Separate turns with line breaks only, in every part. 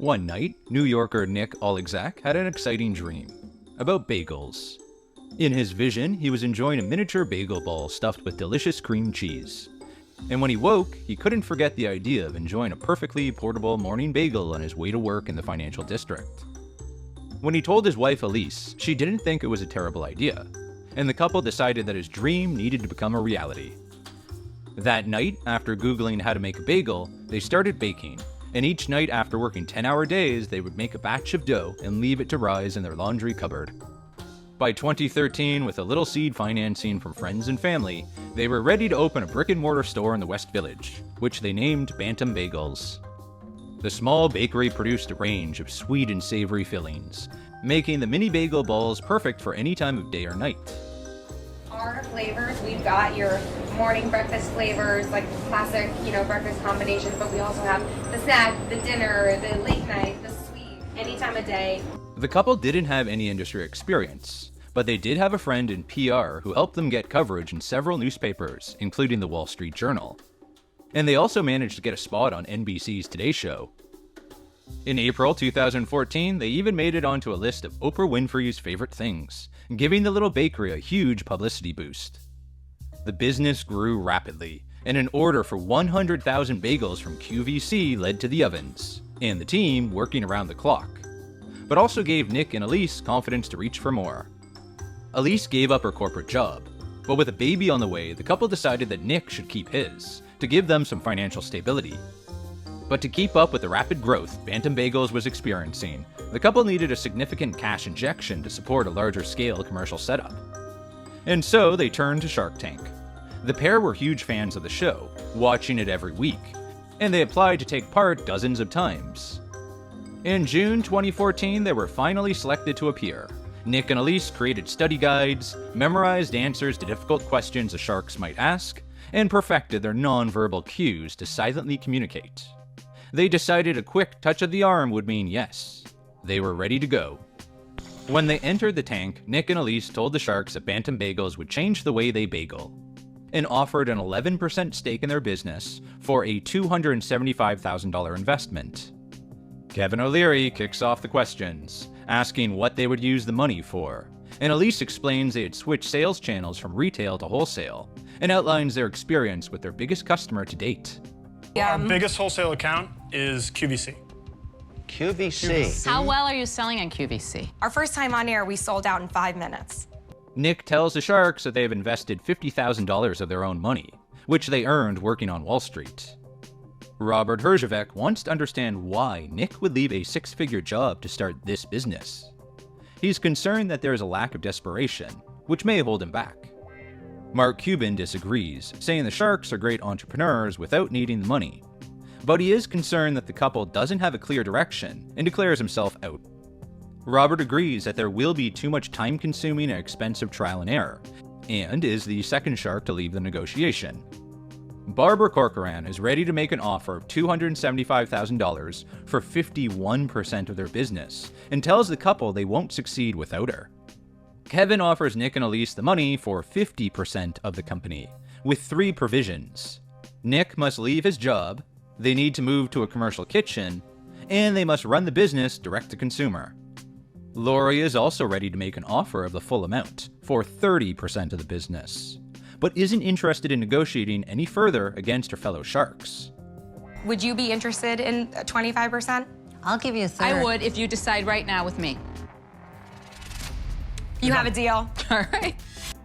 One night, New Yorker Elyse Oleksak had an exciting dream about bagels. In his vision, he was enjoying a miniature bagel ball stuffed with delicious cream cheese. And when he woke, he couldn't forget the idea of enjoying a perfectly portable morning bagel on his way to work in the financial district. When he told his wife Elyse, she didn't think it was a terrible idea, and the couple decided that his dream needed to become a reality. That night, after Googling how to make a bagel, they started baking, and each night after working 10-hour days, they would make a batch of dough and leave it to rise in their laundry cupboard. By 2013, with a little seed financing from friends and family, they were ready to open a brick-and-mortar store in the West Village, which they named Bantam Bagels. The small bakery produced a range of sweet and savory fillings, making the mini bagel balls perfect for any time of day or night.
Our flavors, we've got your morning breakfast flavors, like classic, breakfast combinations, but we also have the snack, the dinner, the late night, the sweet, any time of day.
The couple didn't have any industry experience, but they did have a friend in PR who helped them get coverage in several newspapers, including the Wall Street Journal. And they also managed to get a spot on NBC's Today Show. In April 2014, they even made it onto a list of Oprah Winfrey's favorite things, giving the little bakery a huge publicity boost. The business grew rapidly, and an order for 100,000 bagels from QVC led to the ovens, and the team working around the clock, but also gave Nick and Elyse confidence to reach for more. Elyse gave up her corporate job, but with a baby on the way, the couple decided that Nick should keep his, to give them some financial stability. But to keep up with the rapid growth Bantam Bagels was experiencing, the couple needed a significant cash injection to support a larger scale commercial setup. And so they turned to Shark Tank. The pair were huge fans of the show, watching it every week, and they applied to take part dozens of times. In June 2014, they were finally selected to appear. Nick and Elyse created study guides, memorized answers to difficult questions the sharks might ask, and perfected their non-verbal cues to silently communicate. They decided a quick touch of the arm would mean yes. They were ready to go. When they entered the tank, Nick and Elyse told the sharks that Bantam Bagels would change the way they bagel, and offered an 11% stake in their business for a $275,000 investment. Kevin O'Leary kicks off the questions, asking what they would use the money for, and Elyse explains they had switched sales channels from retail to wholesale, and outlines their experience with their biggest customer to date.
Our biggest wholesale account is QVC.
QVC.
How well are you selling on QVC?
Our first time on air, we sold out in 5 minutes.
Nick tells the sharks that they have invested $50,000 of their own money, which they earned working on Wall Street. Robert Herjavec wants to understand why Nick would leave a six-figure job to start this business. He's concerned that there is a lack of desperation, which may hold him back. Mark Cuban disagrees, saying the sharks are great entrepreneurs without needing the money. But he is concerned that the couple doesn't have a clear direction and declares himself out. Robert agrees that there will be too much time-consuming and expensive trial and error, and is the second shark to leave the negotiation. Barbara Corcoran is ready to make an offer of $275,000 for 51% of their business, and tells the couple they won't succeed without her. Kevin offers Nick and Elyse the money for 50% of the company, with 3 provisions. Nick must leave his job, they need to move to a commercial kitchen, and they must run the business direct to consumer. Lori is also ready to make an offer of the full amount, for 30% of the business, but isn't interested in negotiating any further against her fellow sharks.
Would you be interested in 25%?
I'll give you a third.
I would if you decide right now with me.
You have a deal.
All right.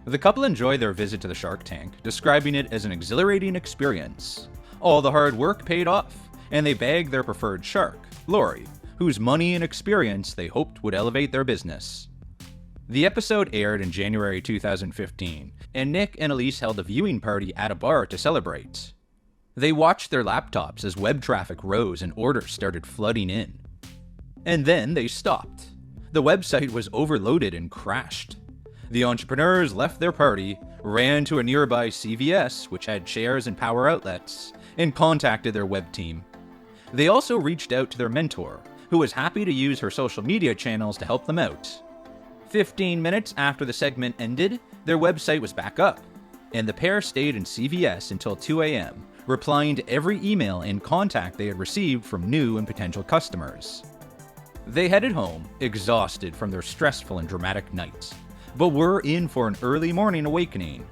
The couple enjoy their visit to the Shark Tank, describing it as an exhilarating experience. All the hard work paid off, and they bagged their preferred shark, Lori, whose money and experience they hoped would elevate their business. The episode aired in January 2015, and Nick and Elyse held a viewing party at a bar to celebrate. They watched their laptops as web traffic rose and orders started flooding in. And then they stopped. The website was overloaded and crashed. The entrepreneurs left their party, ran to a nearby CVS, which had chairs and power outlets, and contacted their web team. They also reached out to their mentor, who was happy to use her social media channels to help them out. 15 minutes after the segment ended, their website was back up, and the pair stayed in CVS until 2 a.m., replying to every email and contact they had received from new and potential customers. They headed home, exhausted from their stressful and dramatic nights, but were in for an early morning awakening.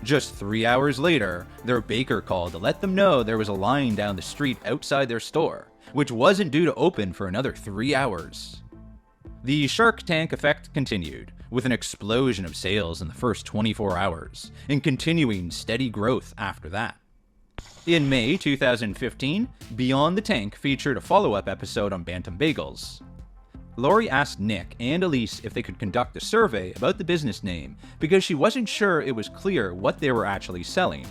Just 3 hours later, their baker called to let them know there was a line down the street outside their store, which wasn't due to open for another 3 hours. The Shark Tank effect continued, with an explosion of sales in the first 24 hours, and continuing steady growth after that. In May 2015, Beyond the Tank featured a follow-up episode on Bantam Bagels. Lori asked Nick and Elyse if they could conduct a survey about the business name because she wasn't sure it was clear what they were actually selling.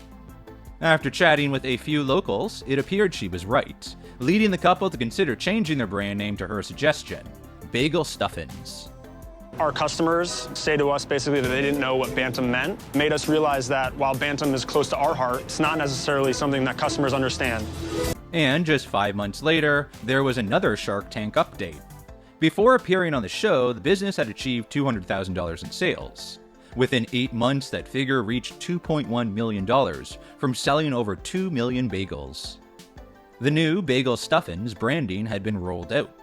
After chatting with a few locals, it appeared she was right, leading the couple to consider changing their brand name to her suggestion, Bagel Stuffins.
Our customers say to us basically that they didn't know what Bantam meant. Made us realize that while Bantam is close to our heart, it's not necessarily something that customers understand.
And just 5 months later, there was another Shark Tank update. Before appearing on the show, the business had achieved $200,000 in sales. Within 8 months, that figure reached $2.1 million from selling over 2 million bagels. The new Bagel Stuffins branding had been rolled out,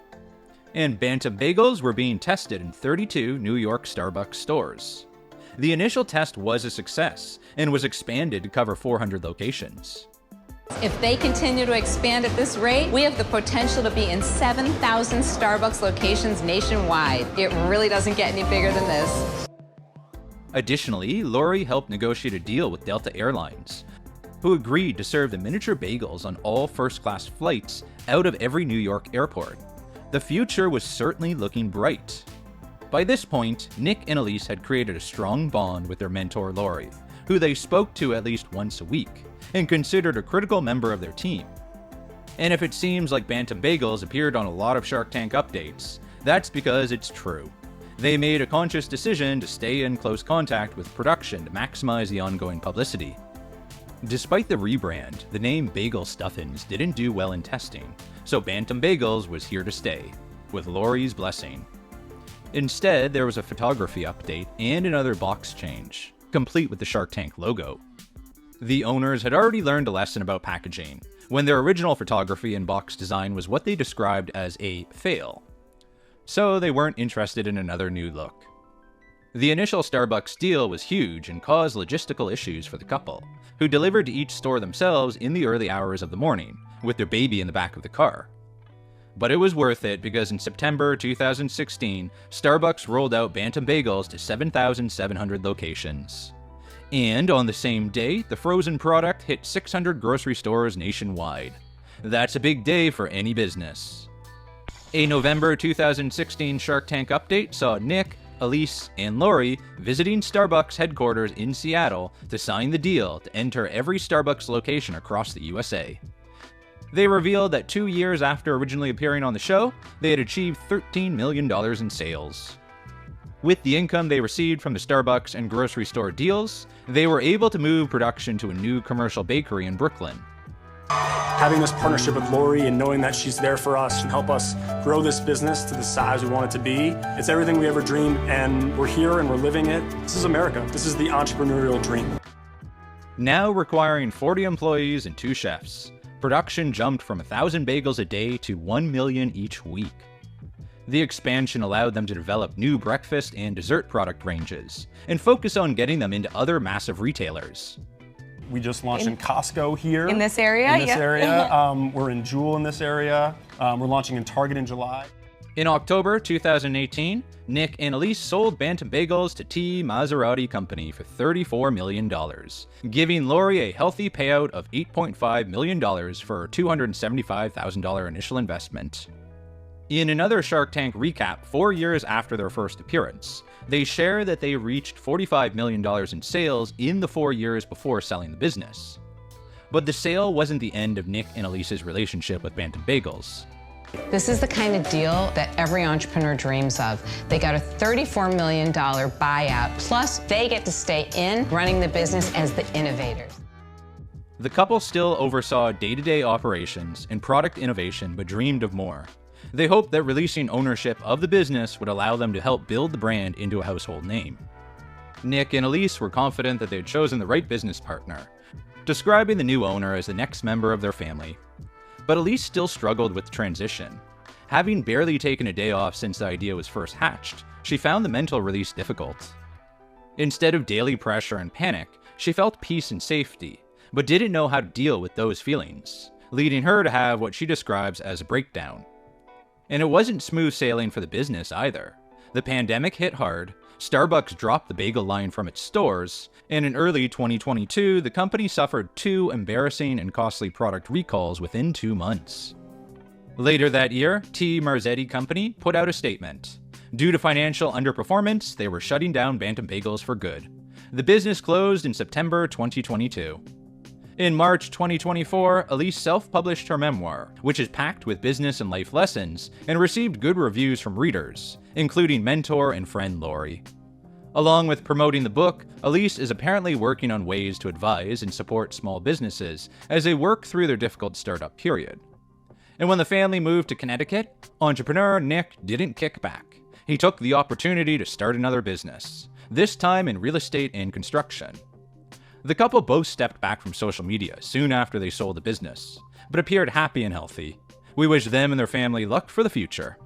and Bantam Bagels were being tested in 32 New York Starbucks stores. The initial test was a success and was expanded to cover 400 locations.
If they continue to expand at this rate, we have the potential to be in 7,000 Starbucks locations nationwide. It really doesn't get any bigger than this.
Additionally, Lori helped negotiate a deal with Delta Airlines, who agreed to serve the miniature bagels on all first-class flights out of every New York airport. The future was certainly looking bright. By this point, Nick and Elyse had created a strong bond with their mentor Lori, who they spoke to at least once a week, and considered a critical member of their team. And if it seems like Bantam Bagels appeared on a lot of Shark Tank updates, that's because it's true. They made a conscious decision to stay in close contact with production to maximize the ongoing publicity. Despite the rebrand, the name Bagel Stuffins didn't do well in testing, so Bantam Bagels was here to stay, with Lori's blessing. Instead, there was a photography update and another box change, complete with the Shark Tank logo. The owners had already learned a lesson about packaging, when their original photography and box design was what they described as a fail. So they weren't interested in another new look. The initial Starbucks deal was huge and caused logistical issues for the couple, who delivered to each store themselves in the early hours of the morning, with their baby in the back of the car. But it was worth it because in September 2016, Starbucks rolled out Bantam Bagels to 7,700 locations. And on the same day, the frozen product hit 600 grocery stores nationwide. That's a big day for any business. A November 2016 Shark Tank update saw Nick, Elyse, and Lori visiting Starbucks headquarters in Seattle to sign the deal to enter every Starbucks location across the USA. They revealed that 2 years after originally appearing on the show, they had achieved $13 million in sales. With the income they received from the Starbucks and grocery store deals, they were able to move production to a new commercial bakery in Brooklyn.
Having this partnership with Lori and knowing that she's there for us and help us grow this business to the size we want it to be, it's everything we ever dreamed, and we're here and we're living it. This is America. This is the entrepreneurial dream.
Now requiring 40 employees and 2 chefs, production jumped from 1,000 bagels a day to 1 million each week. The expansion allowed them to develop new breakfast and dessert product ranges, and focus on getting them into other massive retailers.
We just launched in Costco here.
In this area?
In this area. We're in Jewel in this area. We're launching in Target in July.
In October 2018, Nick and Elyse sold Bantam Bagels to T. Maserati Company for $34 million, giving Lori a healthy payout of $8.5 million for her $275,000 initial investment. In another Shark Tank recap 4 years after their first appearance, they share that they reached $45 million in sales in the 4 years before selling the business. But the sale wasn't the end of Nick and Elise's relationship with Bantam Bagels.
This is the kind of deal that every entrepreneur dreams of. They got a $34 million buyout, plus they get to stay in running the business as the innovators.
The couple still oversaw day-to-day operations and product innovation, but dreamed of more. They hoped that releasing ownership of the business would allow them to help build the brand into a household name. Nick and Elyse were confident that they had chosen the right business partner, describing the new owner as the next member of their family. But Elyse still struggled with the transition. Having barely taken a day off since the idea was first hatched, she found the mental release difficult. Instead of daily pressure and panic, she felt peace and safety, but didn't know how to deal with those feelings, leading her to have what she describes as a breakdown. And it wasn't smooth sailing for the business either. The pandemic hit hard, Starbucks dropped the bagel line from its stores, and in early 2022, the company suffered 2 embarrassing and costly product recalls within 2 months. Later that year, T. Marzetti Company put out a statement. Due to financial underperformance, they were shutting down Bantam Bagels for good. The business closed in September 2022. In March 2024, Elyse self-published her memoir, which is packed with business and life lessons, and received good reviews from readers, including mentor and friend Lori. Along with promoting the book, Elyse is apparently working on ways to advise and support small businesses as they work through their difficult startup period. And when the family moved to Connecticut, entrepreneur Nick didn't kick back. He took the opportunity to start another business, this time in real estate and construction. The couple both stepped back from social media soon after they sold the business, but appeared happy and healthy. We wish them and their family luck for the future.